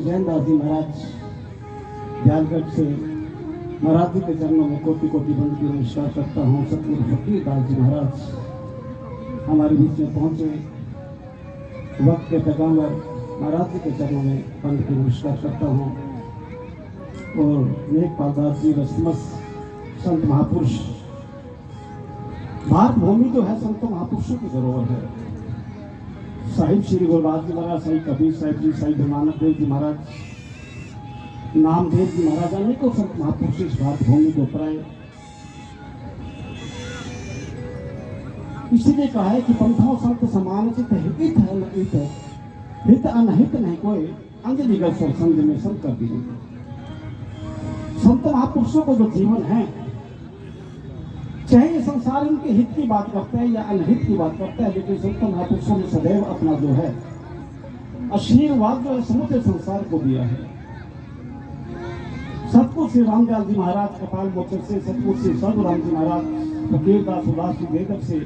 जैनदास जी महाराज दयालगढ़ से महाराज जी के चरणों में कोटि कोटि बंद की नमस्कार करता हूँ। सतगुरु फकीरदास जी महाराज हमारे बीच में पहुँचे, वक्त के पैगाम्बर महाराज जी के चरणों में बंद की नमस्कार करता हूँ। और नेकपाल दास जी रसमस संत महापुरुष, भारत भूमि जो है संत महापुरुषों की धरोहर है। साहिब श्री गुरुदास जी महाराज, साहिब कबीर साहिब जी, साहिब नानक देव जी महाराज, नामदेव जी महाराज, अनेकों संत महापुरुष इस भारत भूमि के ऊपर आए। इसीलिए कहा है कि पंथों संत समान चित हित है न हित है, हित अनहित नहीं कोई, अंजलि गल सर संग में संग कर दी। संत महापुरुषों को जो जीवन है, चाहे ये संसार उनके हित की बात करते हैं या अनहित की बात करते हैं, लेकिन संत महापुरुषों ने सदैव अपना जो है आशीर्वाद जो है समूचे संसार को दिया है। सतगुरु श्री रामदयाल जी महाराज कपाल मोचन से, सतगुरु श्री सर्वराम जी महाराज फकीरदास उदास जी देवघर से,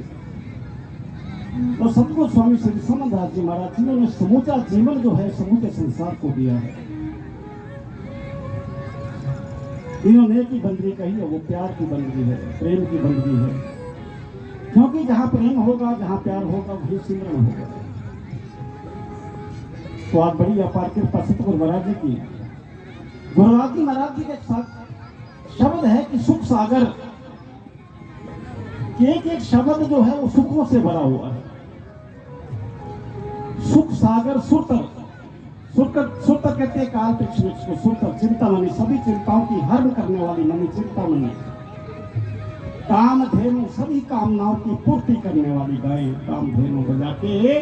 और सतगुरु स्वामी श्री समनदास जी महाराज, जिन्होंने समूचा जीवन जो है समूचे संसार को दिया है। इन्होंने की बंदगी कही है, वो प्यार की बंदगी है, प्रेम की बंदगी है। क्योंकि जहां प्रेम होगा, जहां प्यार होगा, वही सिमरन होगा। तो आप बड़ी अपार कृपा सतगुरु महाराज जी की, गुरुदास जी महाराज जी के साथ शब्द है कि सुख सागर, एक एक शब्द जो है वो सुखों से भरा हुआ है। सुख सागर सुरतर, सुरतर कहते हैं काल वृक्ष को, सुरतर चिंता मनी, सभी चिंताओं की हरण करने वाली मनी चिंता मनी, कामधेनु सभी कामनाओं की पूर्ति करने वाली गाय, कामधेनु बजा के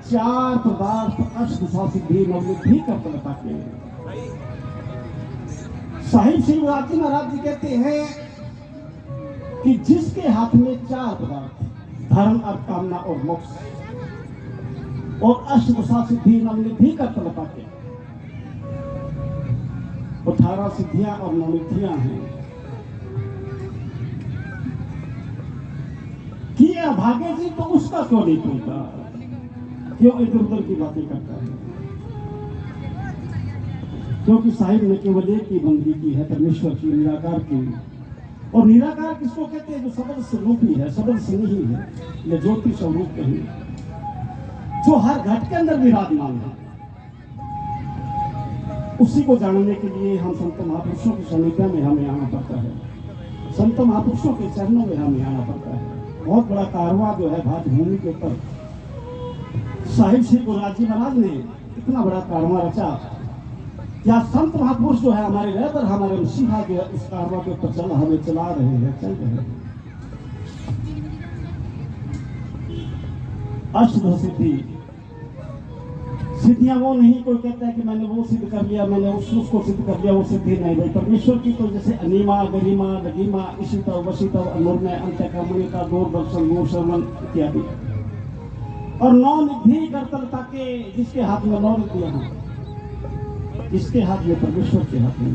चार पदार्थ अष्टदशा सिद्धि नवनिधि कर बता के। साहिब श्री गुरुदास जी महाराज जी कहते हैं कि जिसके हाथ में चार पदार्थ, धर्म अर्थ कामना और मोक्ष, और अष्टदशा सिद्धि नवनिधि का तल पाके, 18 सिद्धियां और नवनिधियां हैं, कि भाग्य जी तो उसका क्यों नहीं टूटा, क्यों इधर उधर की बातें करता है। क्योंकि साहिब ने केवल एक ही बंदगी की है, परमेश्वर की, निराकार की। और निराकार किसको कहते हैं? जो सबद स्वरूपी है, सबद स्नेही है, या ज्योति स्वरूप कहीं, जो हर घट के अंदर विराजमान है। उसी को जानने के लिए हम संत महापुरुषों की सन्निधि में हमें आना पड़ता है, संत महापुरुषों के चरणों में हमें आना पड़ता है। बहुत बड़ा कारवां जो है भारत भूमि के ऊपर साहिब श्री गुरुदास जी महाराज ने इतना बड़ा कारवां रचा, क्या संत महापुरुष जो है हमारे रहबर, हमारे मसीहा जो है इस कारवां के ऊपर चल हमें चला रहे हैं, चल रहे हैं। अष्टदशा सिद्धि, सिद्धियां वो नहीं कोई कहता है कि मैंने वो सिद्ध कर लिया, मैंने उसको सिद्ध कर लिया, वो सिद्धि नहीं भाई। परमेश्वर की तो जैसे अनिमा, गरिमा, लगिमा, इशितव, वशितव, अनुर्णय, अंत्यकामणिका, दूरदर्शन, दूरश्रवण इत्यादि। और नौ निधि कर्तव्यता के, जिसके हाथ में नौ निधियां हैं, जिसके हाथ में, परमेश्वर के हाथ में,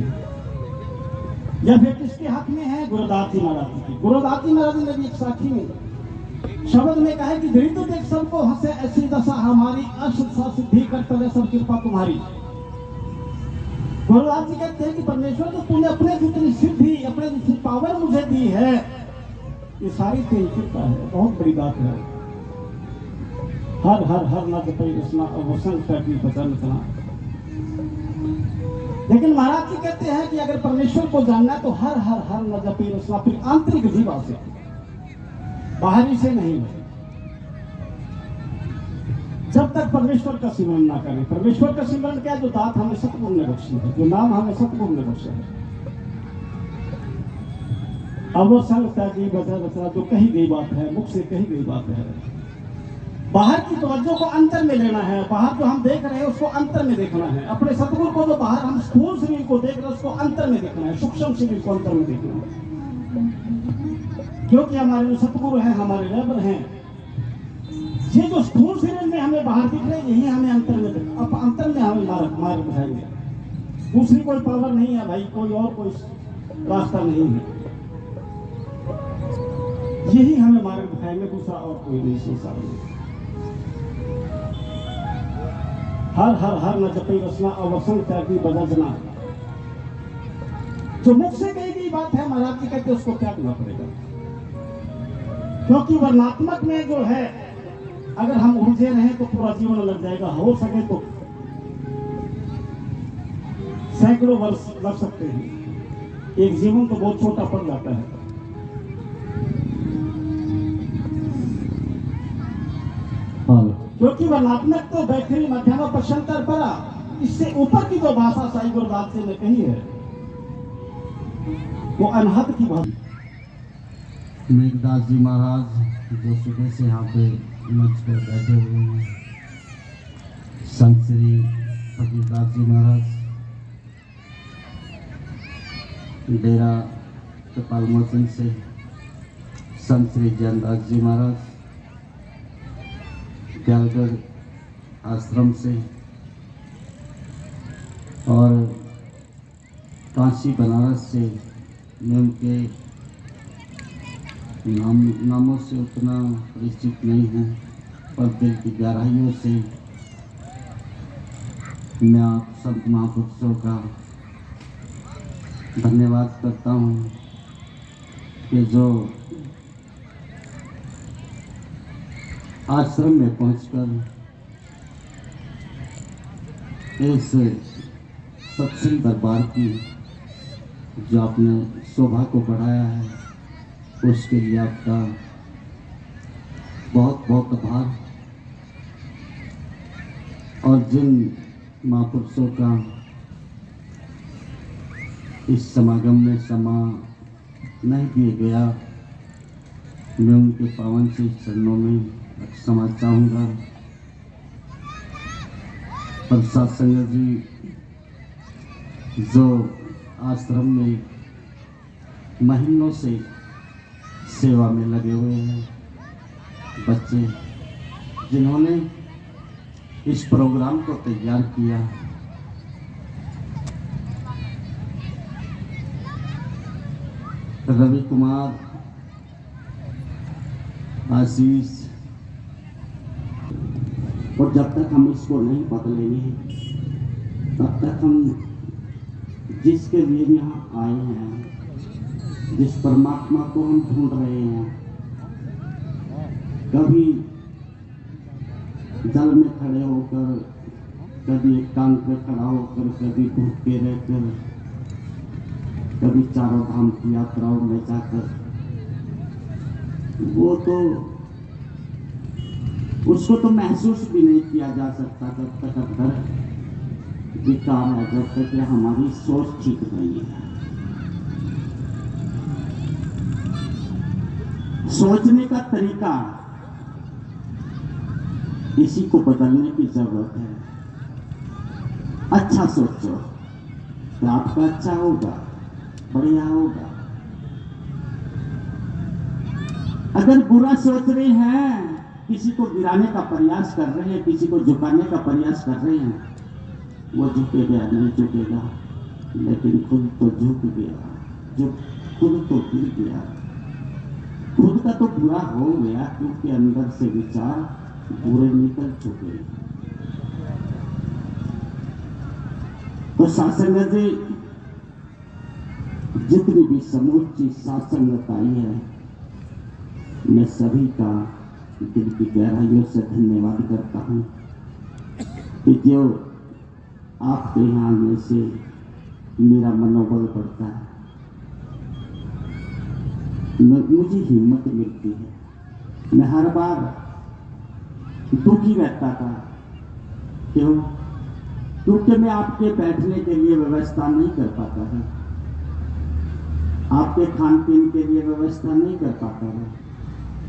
या फिर किसके हाथ में है? गुरुदास जी महाराज की। गुरुदास जी महाराज ने भी एक साखी में शब्द में कहा है कि धृत देख सबको हंसे ऐसी दशा हमारी, अष्टदशा सिद्धि कर्तव्य सब कृपा तुम्हारी। गुरुदास जी कहते हैं कि परमेश्वर जो तूने अपने जितनी सिद्धि, अपने जितनी पावर मुझे दी है, ये सारी तेरी कृपा है, बहुत बड़ी बात है। हर हर हर न जपई रचना अवसंग की बचन रचना। लेकिन महाराज जी कहते हैं कि अगर परमेश्वर को जानना है तो हर हर हर न जपई रचना, फिर आंतरिक जीवा से, बाहरी से नहीं। जब तक परमेश्वर का सिमरन ना करें। परमेश्वर का सिमरन क्या? जो दात हमें सतगुरु ने बख्शी है, जो नाम हमें सतगुरु ने बख्शा है। अवसंग त्यागी बचा बचा, जो कही गई बात है, मुख से कही गई बात है। बाहर की तवज्जो को अंतर में लेना है, बाहर जो हम देख रहे हैं उसको अंतर में देखना है। अपने सतगुरु को जो बाहर हम स्थूल शरीर को देख रहे हैं उसको अंतर में देखना है, सूक्ष्म शरीर को अंतर में देखना है। क्योंकि हमारे जो सतगुरु हैं, हमारे रहबर हैं, ये जो स्थूल शरीर में हमें बाहर दिख रहे हैं, यही हमें अंतर में देखना। अब अंतर में हमें मार्ग दिखाएंगे। दूसरी कोई पावर नहीं है भाई, कोई और कोई रास्ता नहीं है, यही हमें मार्ग दिखाएंगे, दूसरा और कोई नहीं संसार में। हर हर हर न जपई रचना अवसन त्यागी बदजना। जो मुख से कही गई बात है महाराज जी कहते उसको त्यागना पड़ेगा, क्योंकि वर्णात्मक में जो है अगर हम उलझे रहे तो पूरा जीवन लग जाएगा। हो सके तो सैकड़ों वर्ष लग सकते हैं, एक जीवन तो बहुत छोटा पड़ जाता है। क्योंकि वर्णात्मक तो बैखरी मध्यमा पश्चंतर परा, इससे ऊपर की जो भाषा साई गुरुदास जी ने कही है वो अनहद की भाषा। मेघदास जी महाराज जो सुबह से यहाँ पे मंच पर बैठे हुए हैं, संत श्री फकीरदास जी महाराज, डेरा कपाल मोचन से संत श्री जयदास जी महाराज, ग्यालगढ़ आश्रम से, और काशी बनारस से। मैं उनके नामों से उतना परिचित नहीं हूँ, पर दिल की गहराइयों से मैं आप संत महापुरुषों का धन्यवाद करता हूँ कि जो आश्रम में पहुंचकर इस सत्संग दरबार की जो आपने शोभा को बढ़ाया है, उसके लिए आपका बहुत बहुत आभार। और जिन महापुरुषों का इस समागम में समा नहीं दिया गया, मैं उनके पावन से चरणों में क्षमा चाहूँगा। प्रसाद संगत जी जो आश्रम में महीनों से सेवा में लगे हुए हैं, बच्चे जिन्होंने इस प्रोग्राम को तैयार किया, रवि कुमार, आशीष, और जब तक हम इसको नहीं बदलेंगे तब तक हम जिसके लिए यहाँ आए हैं, जिस परमात्मा को हम ढूंढ रहे हैं, कभी जल में खड़े होकर, कभी एक टांग पे खड़ा होकर, कभी भूखे रहकर, कभी चारों धाम की यात्राओं में जाकर, वो तो उसको तो महसूस भी नहीं किया जा सकता जब तक अंदर विकार है, जब तक कि हमारी सोच ठीक नहीं है। सोचने का तरीका, इसी को बदलने की जरूरत है। अच्छा सोचो तो आपका अच्छा होगा, बढ़िया होगा। अगर बुरा सोच रहे हैं, किसी को गिराने का प्रयास कर रहे हैं, किसी को झुकाने का प्रयास कर रहे हैं, वो झुकेगा नहीं झुकेगा, लेकिन खुद तो झुक गया, जो खुद तो गिर गया, खुद का तो बुरा हो गया, क्योंकि अंदर से विचार बुरे निकल चुके। तो सासंगत जी, जितनी भी समूची सासंगत आई है, मैं सभी का दिल की गहराइयों से धन्यवाद करता हूँ कि जो आपके यहाँ आने से मेरा मनोबल बढ़ता है, मुझे हिम्मत मिलती है। मैं हर बार दुखी रहता था, क्यों? क्योंकि मैं आपके बैठने के लिए व्यवस्था नहीं कर पाता था, आपके खान पीन के लिए व्यवस्था नहीं कर पाता था,